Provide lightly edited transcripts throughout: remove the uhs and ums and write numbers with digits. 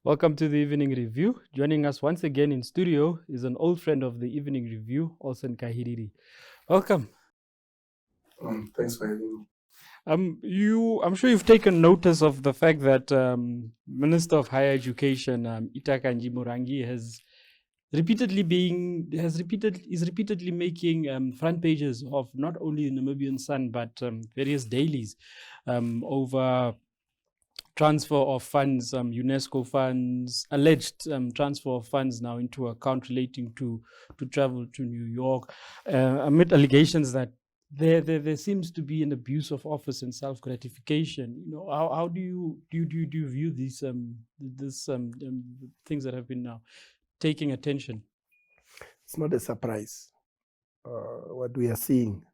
Welcome to the Evening Review. Joining us once again in studio is an old friend of the Evening Review, Olsen Kahiriri. Welcome. Thanks for having me. I'm sure you've taken notice of the fact that Minister of Higher Education, Itah Kandjii-Murangi, is repeatedly making front pages of not only the Namibian Sun but various dailies over transfer of funds, UNESCO funds, alleged transfer of funds now into account relating to travel to New York, amid allegations that there seems to be an abuse of office and self gratification. You know, how do you view these things that have been now taking attention? It's not a surprise what we are seeing.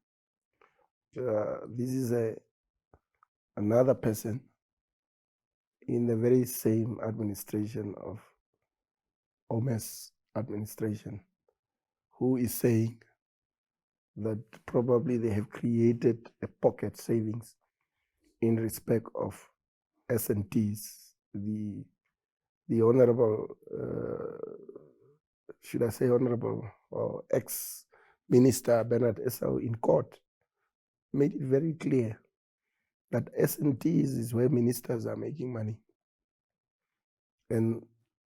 This is another person in the very same administration of Omes administration who is saying that probably they have created a pocket savings in respect of S&Ts. The honorable, should I say honorable, or ex-minister Bernard Esau in court made it very clear that S&Ts is where ministers are making money. And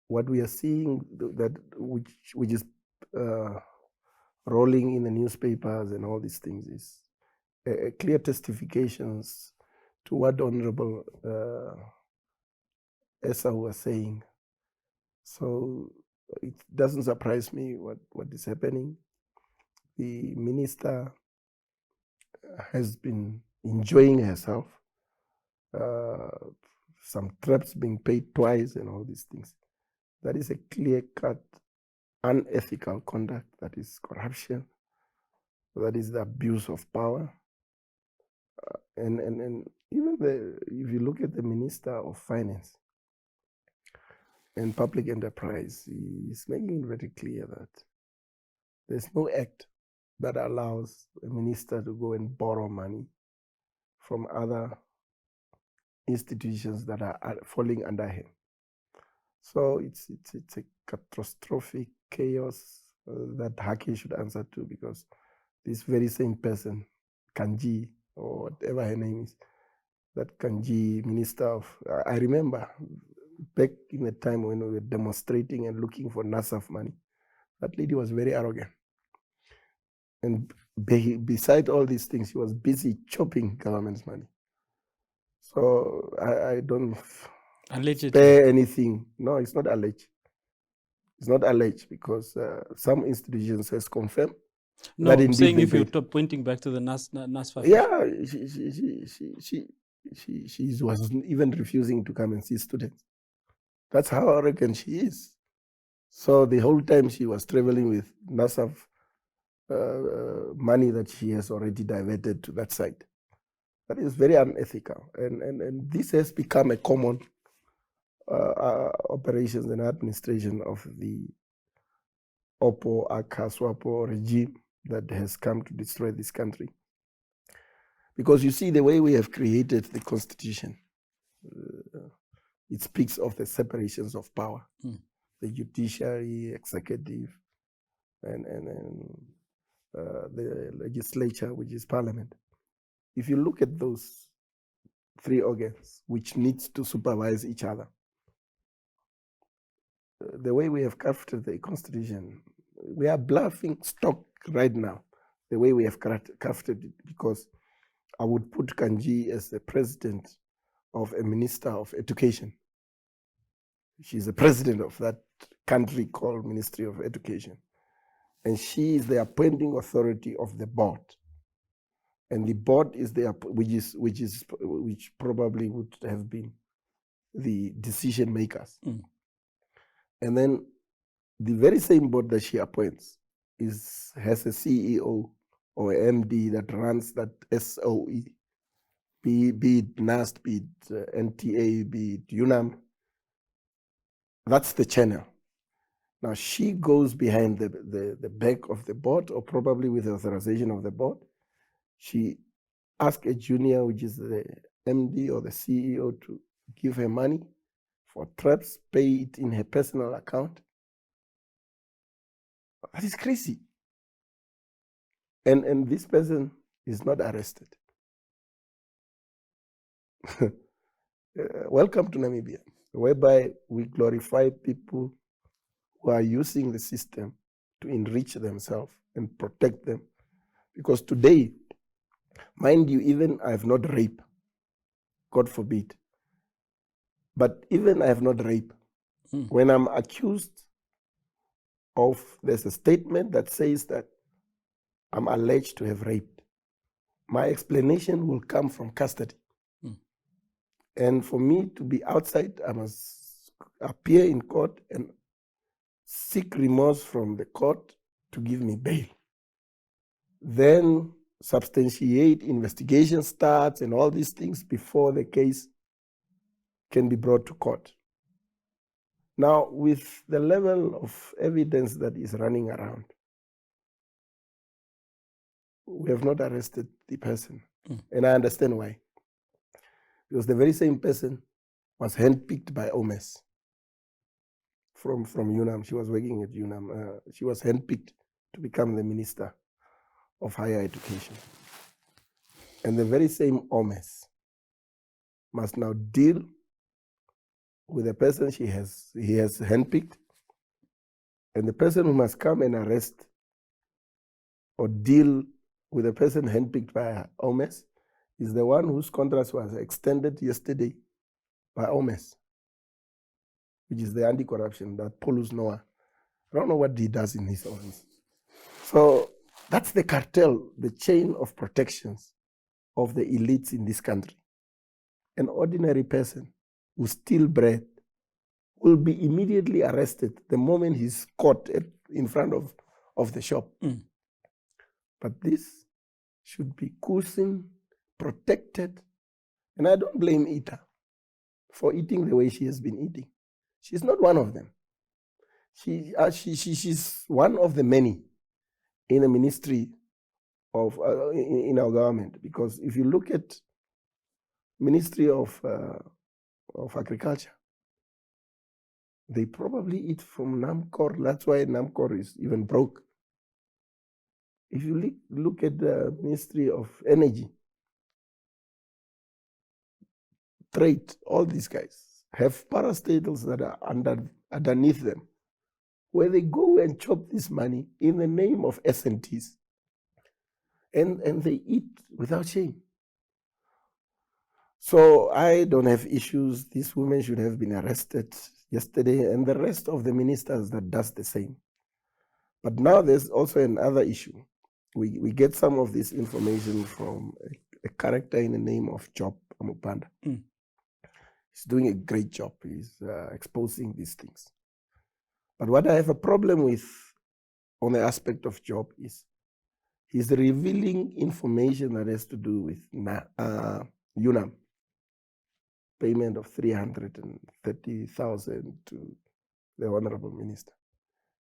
what we are seeing, that which is rolling in the newspapers and all these things, is clear testifications to what Honorable Esau was saying. So it doesn't surprise me what is happening. The minister has been enjoying herself, some traps being paid twice and all these things. That is a clear-cut, unethical conduct. That is corruption. That is the abuse of power. And even if you look at the Minister of Finance and Public Enterprise, he's making it very clear that there's no act that allows a minister to go and borrow money from other institutions that are falling under him. So it's a catastrophic chaos that Haki should answer to, because this very same person, Kandjii, or whatever her name is, that Kandjii, Minister of, I remember back in the time when we were demonstrating and looking for NASAF money, that lady was very arrogant. And beside all these things, she was busy chopping government's money. So I don't spare anything. No, it's not alleged. It's not alleged, because some institutions has confirmed. No, I'm saying if you're pointing back to the NASFA. Yeah, she was even refusing to come and see students. That's how arrogant she is. So the whole time she was traveling with NASAF money that she has already diverted to that side. That is very unethical, and this has become a common operations and administration of the Oppo, Aka, Swapo regime that has come to destroy this country. Because you see, the way we have created the constitution, it speaks of the separations of power, the judiciary, executive, and the legislature, which is parliament. If you look at those three organs, which needs to supervise each other, the way we have crafted the constitution, we are bluffing stock right now, the way we have crafted it, because I would put Kandjii as the president of a minister of education. She's the president of that country called Ministry of Education. And she is the appointing authority of the board. And the board is the which probably would have been the decision makers. And then the very same board that she appoints has a CEO or MD that runs that SOE, be it NAST, be it NTA, be it UNAM. That's the channel. Now she goes behind the back of the board, or probably with the authorization of the board. She asks a junior, which is the MD or the CEO, to give her money for traps, pay it in her personal account. That is crazy. And this person is not arrested. Welcome to Namibia, whereby we glorify people who are using the system to enrich themselves and protect them. Because today, mind you, even I have not raped, God forbid, but even I have not raped. When I'm accused of, there's a statement that says that I'm alleged to have raped, my explanation will come from custody. And for me to be outside, I must appear in court and seek remorse from the court to give me bail. Then substantiate, investigation starts and all these things before the case can be brought to court. Now, with the level of evidence that is running around, we have not arrested the person. And I understand why. Because the very same person was handpicked by OMES from UNAM. She was working at UNAM. She was handpicked to become the Minister of Higher Education. And the very same OMES must now deal with the person he has handpicked, and the person who must come and arrest or deal with the person handpicked by OMES is the one whose contract was extended yesterday by OMES, which is the anti-corruption, that Paulus Noah. I don't know what he does in his office. So that's the cartel, the chain of protections of the elites in this country. An ordinary person who steals bread will be immediately arrested the moment he's caught in front of the shop. But this should be cushioned, protected. And I don't blame Itah for eating the way she has been eating. She's not one of them. She's one of the many in a ministry of in our government. Because if you look at Ministry of Agriculture, they probably eat from Namcor. That's why Namcor is even broke. If you look at the Ministry of Energy, Trade, all these guys have parastatals that are underneath them, where they go and chop this money in the name of S&Ts. And they eat without shame. So I don't have issues. These women should have been arrested yesterday, and the rest of the ministers that does the same. But now there's also another issue. We get some of this information from a character in the name of Job Amupanda. He's doing a great job. He's exposing these things. But what I have a problem with on the aspect of Job is he's revealing information that has to do with UNAM. Payment of 330,000 to the Honorable Minister.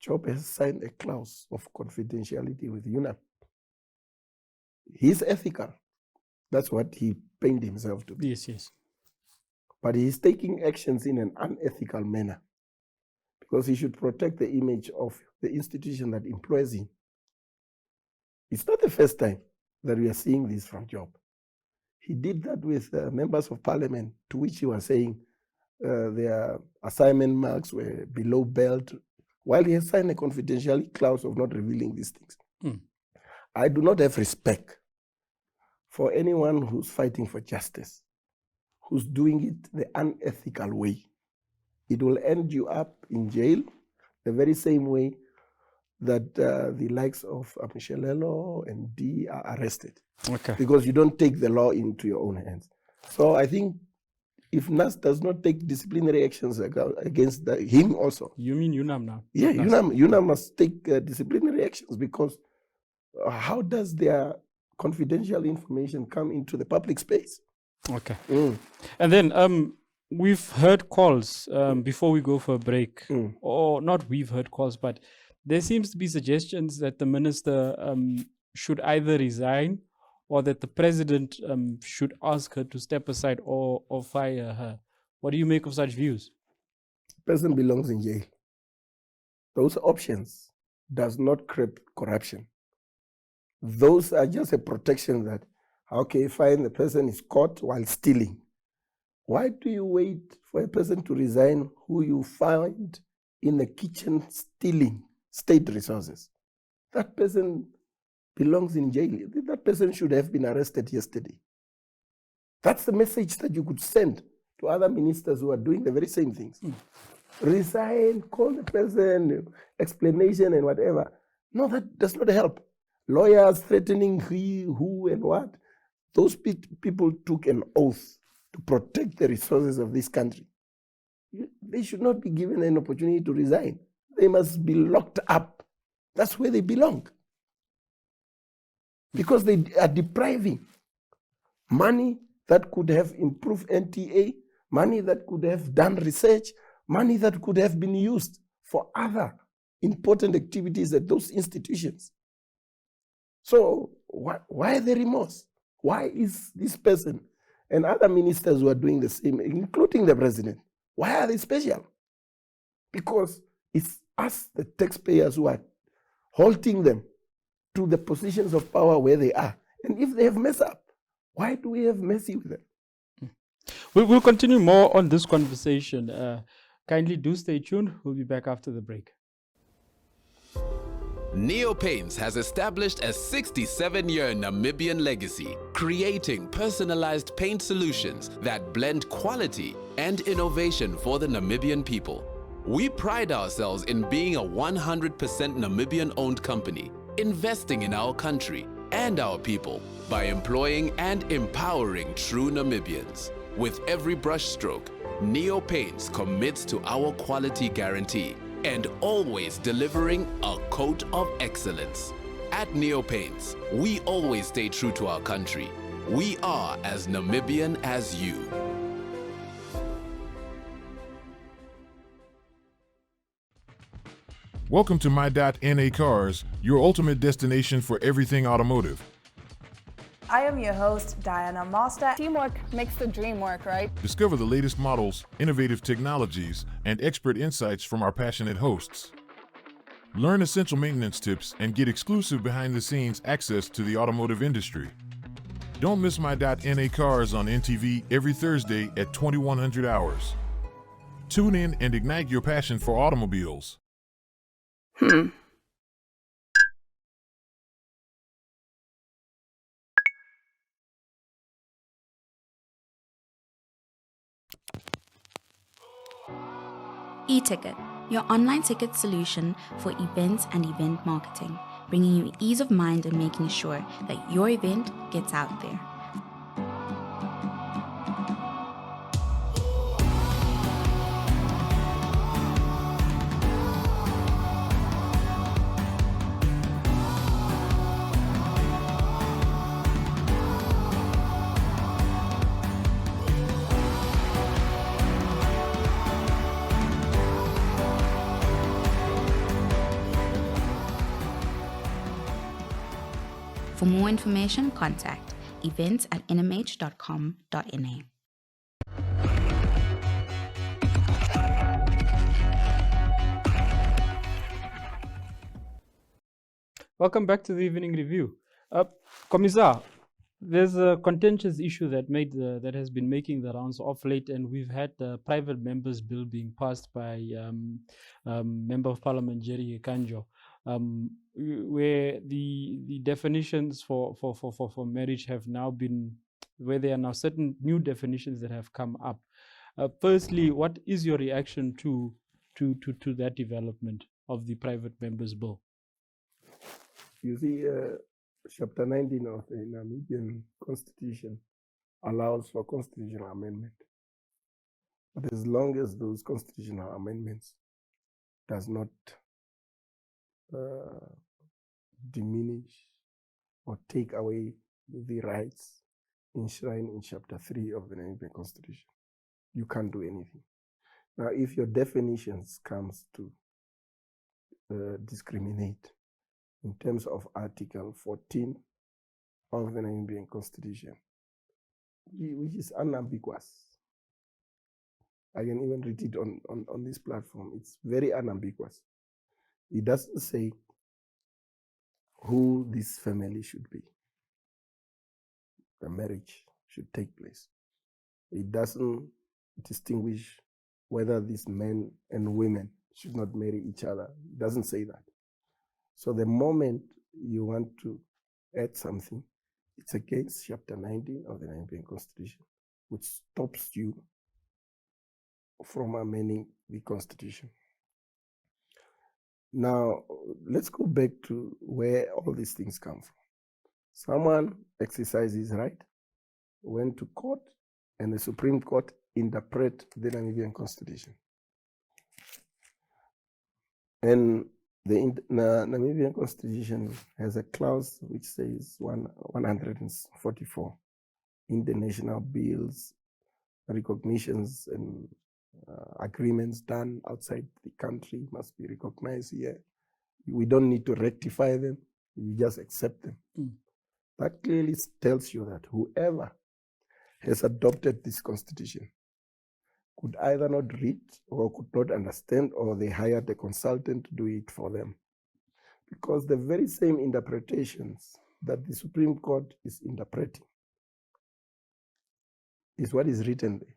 Job has signed a clause of confidentiality with UNAM. He's ethical. That's what he painted himself to be. Yes. But he's taking actions in an unethical manner because he should protect the image of the institution that employs him. It's not the first time that we are seeing this from Job. He did that with members of parliament, to which he was saying their assignment marks were below belt, while he has signed a confidentiality clause of not revealing these things. I do not have respect for anyone who's fighting for justice, who's doing it the unethical way. It will end you up in jail the very same way that the likes of Michelelo and D are arrested. Okay. Because you don't take the law into your own hands. So I think if NAS does not take disciplinary actions against him also. You mean UNAM now? Yeah, UNAM must take disciplinary actions, because how does their confidential information come into the public space? Okay. And then we've heard calls before we go for a break, or not we've heard calls, but there seems to be suggestions that the minister should either resign or that the president should ask her to step aside or fire her. What do you make of such views? person belongs in jail. Those options does not curb corruption. Those are just a protection that, okay, fine, the person is caught while stealing. Why do you wait for a person to resign who you find in the kitchen stealing state resources? That person belongs in jail. That person should have been arrested yesterday. That's the message that you could send to other ministers who are doing the very same things. Resign, call the person, explanation and whatever. No, that does not help. Lawyers threatening who and what. Those people took an oath to protect the resources of this country. They should not be given an opportunity to resign. They must be locked up. That's where they belong. Because they are depriving money that could have improved NTA, money that could have done research, money that could have been used for other important activities at those institutions. So why the remorse? Why is this person and other ministers who are doing the same, including the president, why are they special? Because it's us, the taxpayers, who are halting them to the positions of power where they are. And if they have messed up, why do we have mercy with them? We'll continue more on this conversation. Kindly do stay tuned. We'll be back after the break. Neo Paints has established a 67-year Namibian legacy, creating personalized paint solutions that blend quality and innovation for the Namibian people. We pride ourselves in being a 100% Namibian-owned company, investing in our country and our people by employing and empowering true Namibians. With every brushstroke, Neo Paints commits to our quality guarantee and always delivering a coat of excellence. At Neo Paints, we always stay true to our country. We are as Namibian as you. Welcome to My.NA Cars, your ultimate destination for everything automotive. I am your host, Diana Master. Teamwork makes the dream work, right? Discover the latest models, innovative technologies, and expert insights from our passionate hosts. Learn essential maintenance tips and get exclusive behind-the-scenes access to the automotive industry. Don't miss My.NA Cars on NTV every Thursday at 2100 hours. Tune in and ignite your passion for automobiles. E-Ticket, your online ticket solution for events and event marketing, bringing you ease of mind and making sure that your event gets out there. For more information, contact events@nhom.com.na. Welcome back to the Evening Review. Commissar, there's a contentious issue that has been making the rounds of late, and we've had the private members bill being passed by Member of Parliament Jerry Ekandjo, where the definitions for marriage have now been, where there are now certain new definitions that have come up. Firstly, what is your reaction to that development of the private members bill? You see, Chapter 19 of the Namibian Constitution allows for constitutional amendment. But as long as those constitutional amendments does not diminish or take away the rights enshrined in Chapter 3 of the Namibian Constitution, you can't do anything. Now, if your definitions comes to discriminate in terms of Article 14 of the Namibian Constitution, which is unambiguous. I can even read it on this platform. It's very unambiguous. It doesn't say who this family should be. The marriage should take place. It doesn't distinguish whether these men and women should not marry each other. It doesn't say that. So the moment you want to add something, it's against Chapter 19 of the Namibian Constitution, which stops you from amending the Constitution. Now, let's go back to where all these things come from. Someone exercised his right, went to court, and the Supreme Court interpret the Namibian Constitution. And the Namibian Constitution has a clause which says 144, international bills, recognitions, and agreements done outside the country must be recognized here. We don't need to rectify them, you just accept them. That clearly tells you that whoever has adopted this constitution could either not read or could not understand, or they hired a consultant to do it for them. Because the very same interpretations that the Supreme Court is interpreting is what is written there.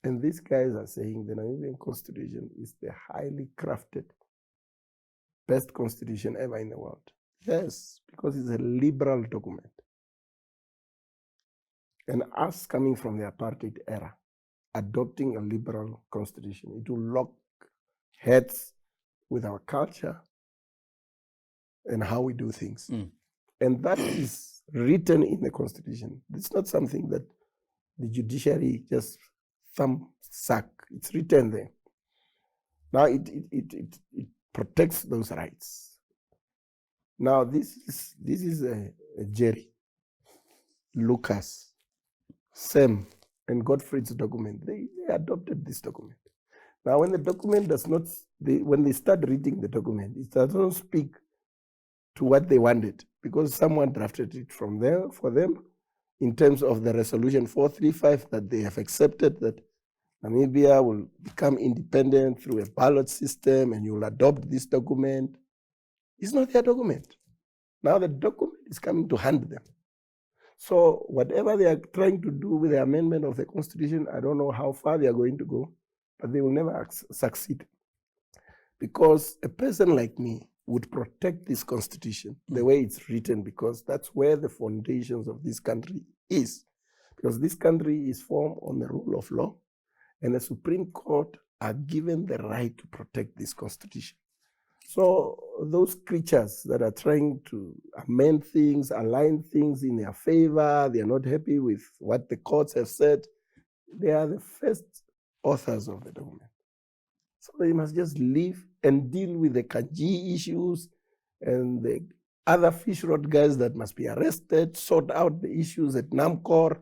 And these guys are saying the Namibian Constitution is the highly crafted, best constitution ever in the world. Yes, because it's a liberal document. And us coming from the apartheid era, adopting a liberal constitution, it will lock heads with our culture and how we do things. And that is written in the constitution. It's not something that the judiciary just thumb suck. It's written there. Now it protects those rights. Now this is a Jerry, Lucas, Sam, and Gottfried's document. They adopted this document. Now when the document does not, when they start reading the document, it doesn't speak to what they wanted, because someone drafted it from there for them in terms of the resolution 435 that they have accepted that Namibia will become independent through a ballot system and you will adopt this document. It's not their document. Now the document is coming to hand them. So whatever they are trying to do with the amendment of the Constitution, I don't know how far they are going to go, but they will never succeed. Because a person like me would protect this Constitution the way it's written, because that's where the foundations of this country is. Because this country is formed on the rule of law, and the Supreme Court are given the right to protect this Constitution. So those creatures that are trying to amend things, align things in their favor, they are not happy with what the courts have said, they are the first authors of the document. So they must just leave and deal with the Kandjii issues and the other fish rod guys that must be arrested, sort out the issues at NAMCOR,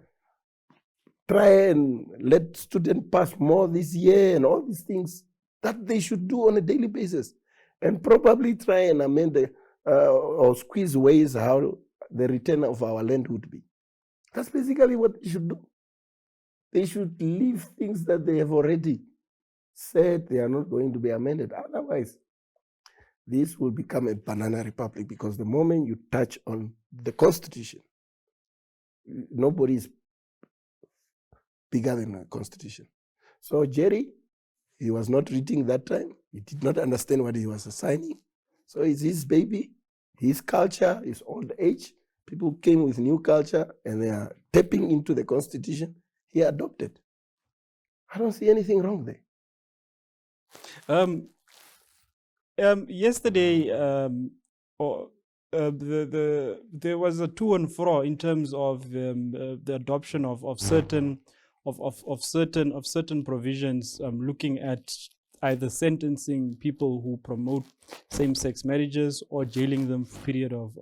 try and let students pass more this year and all these things that they should do on a daily basis, and probably try and amend or squeeze ways how the return of our land would be. That's basically what they should do. They should leave things that they have already said they are not going to be amended. Otherwise, this will become a banana republic, because the moment you touch on the Constitution, nobody is bigger than the Constitution. So Jerry, he was not reading that time. He did not understand what he was signing. So it's his baby, his culture, his old age. People came with new culture and they are tapping into the Constitution. He adopted. I don't see anything wrong there. Yesterday, there was a to and fro in terms of the adoption of certain provisions, looking at either sentencing people who promote same-sex marriages or jailing them for a period of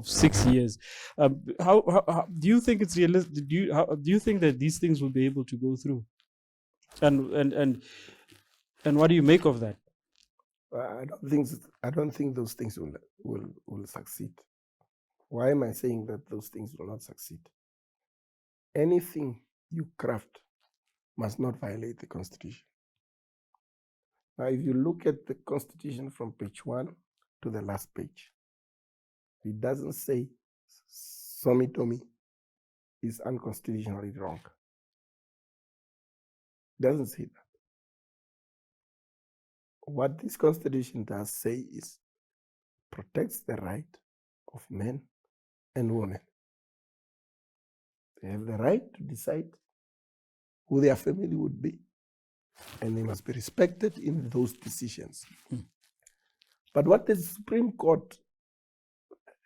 6 years. How do you think it's realistic? Do you think that these things will be able to go through? And what do you make of that? I don't think those things will succeed. Why am I saying that those things will not succeed? Anything you craft must not violate the Constitution. Now, if you look at the Constitution from page 1 to the last page, it doesn't say sodomy is unconstitutionally wrong. It doesn't say that. What this Constitution does say is protects the right of men and women. They have the right to decide who their family would be, and they must be respected in those decisions. But what the Supreme Court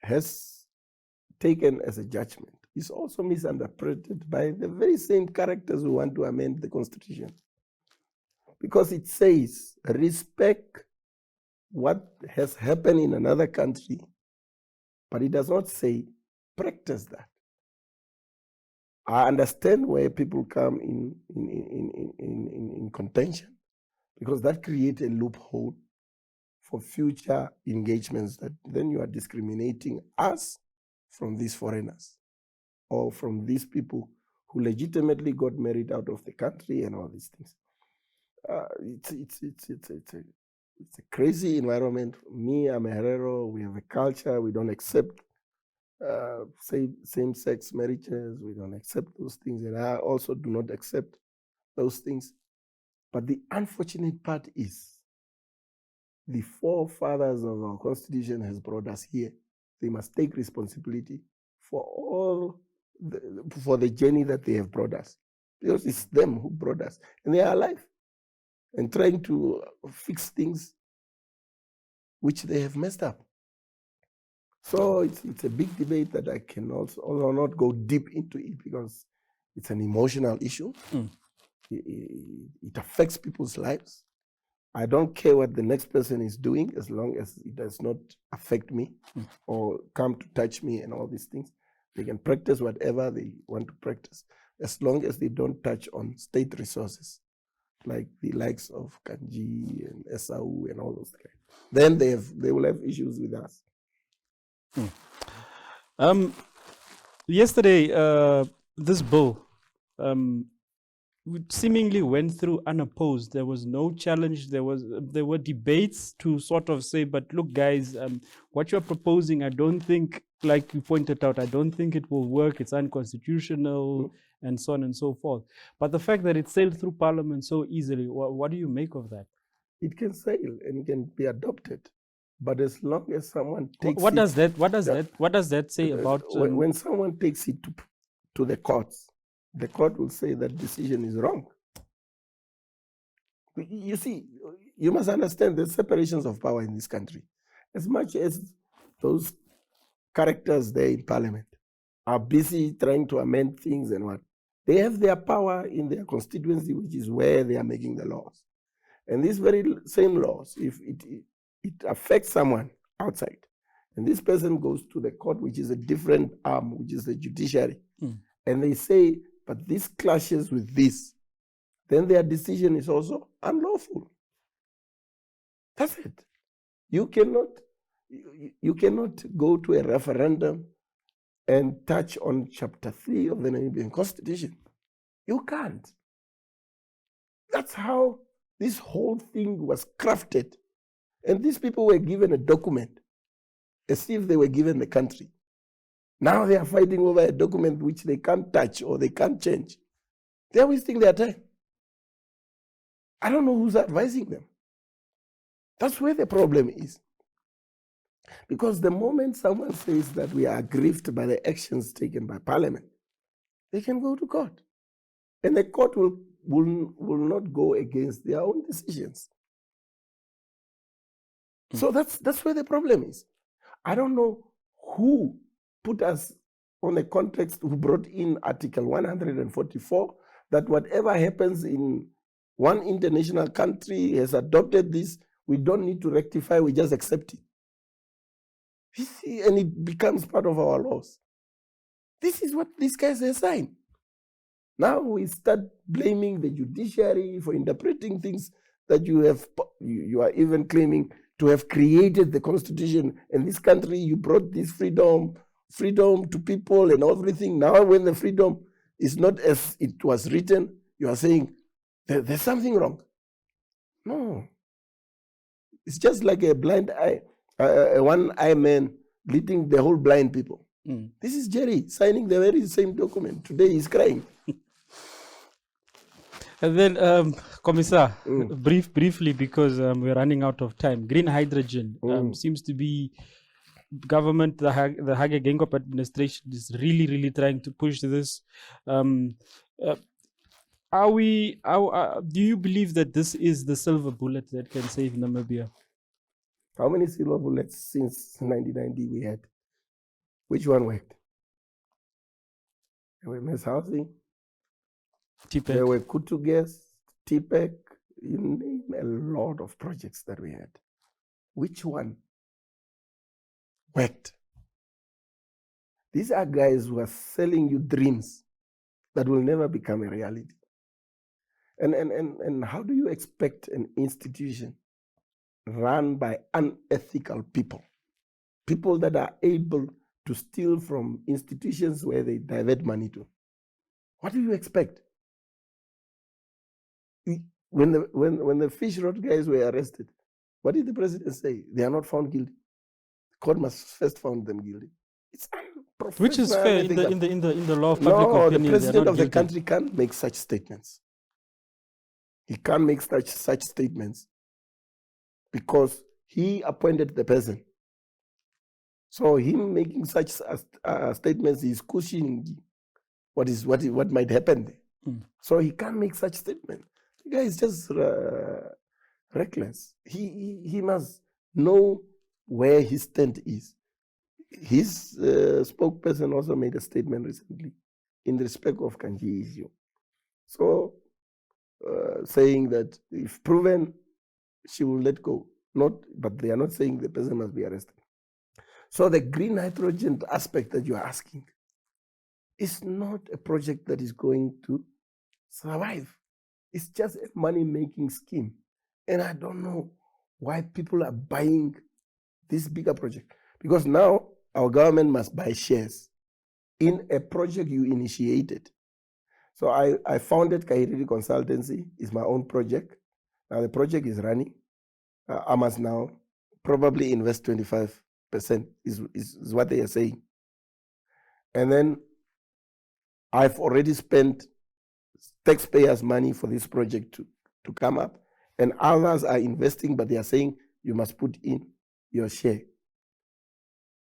has taken as a judgment is also misinterpreted by the very same characters who want to amend the Constitution. Because it says, respect what has happened in another country, but it does not say, practice that. I understand where people come in contention, because that creates a loophole for future engagements, that then you are discriminating us from these foreigners or from these people who legitimately got married out of the country and all these things. It's a crazy environment. Me, I'm a Herero. We have a culture. We don't accept same-sex marriages. We don't accept those things, and I also do not accept those things. But the unfortunate part is the forefathers of our Constitution has brought us here. They must take responsibility for for the journey that they have brought us, because it's them who brought us, and they are alive and trying to fix things which they have messed up. So it's a big debate that I can also not go deep into it, because it's an emotional issue. It affects people's lives. I don't care what the next person is doing, as long as it does not affect me or come to touch me and all these things. They can practice whatever they want to practice, as long as they don't touch on state resources, like the likes of Kandjii and Esau and all those guys. Then they will have issues with us. Yesterday, this bill seemingly went through unopposed. There was no challenge. There were debates to sort of say, but look, guys, what you're proposing, I don't think, like you pointed out, I don't think it will work. It's unconstitutional, and so on and so forth. But the fact that it sailed through Parliament so easily, what do you make of that? It can sail and it can be adopted, but as long as someone takes what does that say about when someone takes it to the courts? The court will say that decision is wrong. You see, you must understand the separations of power in this country. As much as those characters there in Parliament are busy trying to amend things and what, they have their power in their constituency, which is where they are making the laws. And these very same laws, if it affects someone outside, and this person goes to the court, which is a different arm, which is the judiciary, and they say, but this clashes with this, then their decision is also unlawful. That's it. You cannot go to a referendum and touch on chapter 3 of the Namibian Constitution. You can't. That's how this whole thing was crafted. And these people were given a document as if they were given the country. Now they are fighting over a document which they can't touch or they can't change. They are wasting their time. I don't know who's advising them. That's where the problem is. Because the moment someone says that we are aggrieved by the actions taken by Parliament, they can go to court. And the court will not go against their own decisions. So that's where the problem is. I don't know who put us on a context, who brought in Article 144, that whatever happens in one international country has adopted this, we don't need to rectify, we just accept it. You see, and it becomes part of our laws. This is what these guys are saying. Now we start blaming the judiciary for interpreting things that you are even claiming to have created the Constitution. In this country, you brought this freedom to people and everything. Now when the freedom is not as it was written, you are saying, there's something wrong. No. It's just like a blind eye, a one-eye man leading the whole blind people. This is Jerry signing the very same document. Today he's crying. And then, Commissar, briefly, because we're running out of time. Green hydrogen seems to be government, the Hage Geingob administration is really trying to push this. Do you believe that this is the silver bullet that can save Namibia? How many silver bullets since 1990 we had? Which one worked? There were mass housing. There were Kutu gas, TPEC, you name a lot of projects that we had. Which one worked? These are guys who are selling you dreams that will never become a reality. And how do you expect an institution run by unethical people, people that are able to steal from institutions where they divert money to? What do you expect? When the fish rod guys were arrested, what did the president say? They are not found guilty. The court must first found them guilty. It's unprofessional. Which is fair in the law of public opinion. No, the president of the country can't make such statements. He can't make such statements because he appointed the person. So him making such statements is cushioning what might happen there. So he can't make such statements. The guy is just reckless. He must know where his stand is. His spokesperson also made a statement recently in respect of Kandjii issue. So saying that if proven, she will let go. But they are not saying the person must be arrested. So the green hydrogen aspect that you are asking is not a project that is going to survive. It's just a money-making scheme. And I don't know why people are buying this bigger project. Because now our government must buy shares in a project you initiated. So I founded Kahiriri Consultancy. It's my own project. Now the project is running. I must now probably invest 25% is what they are saying. And then I've already spent taxpayers' money for this project to come up. And others are investing, but they are saying you must put in your share.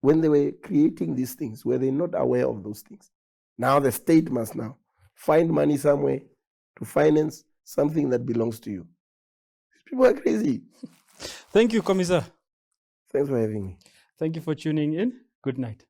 When they were creating these things, were they not aware of those things? Now the state must now find money somewhere to finance something that belongs to you. These people are crazy. Thank you, Commissar. Thanks for having me. Thank you for tuning in. Good night.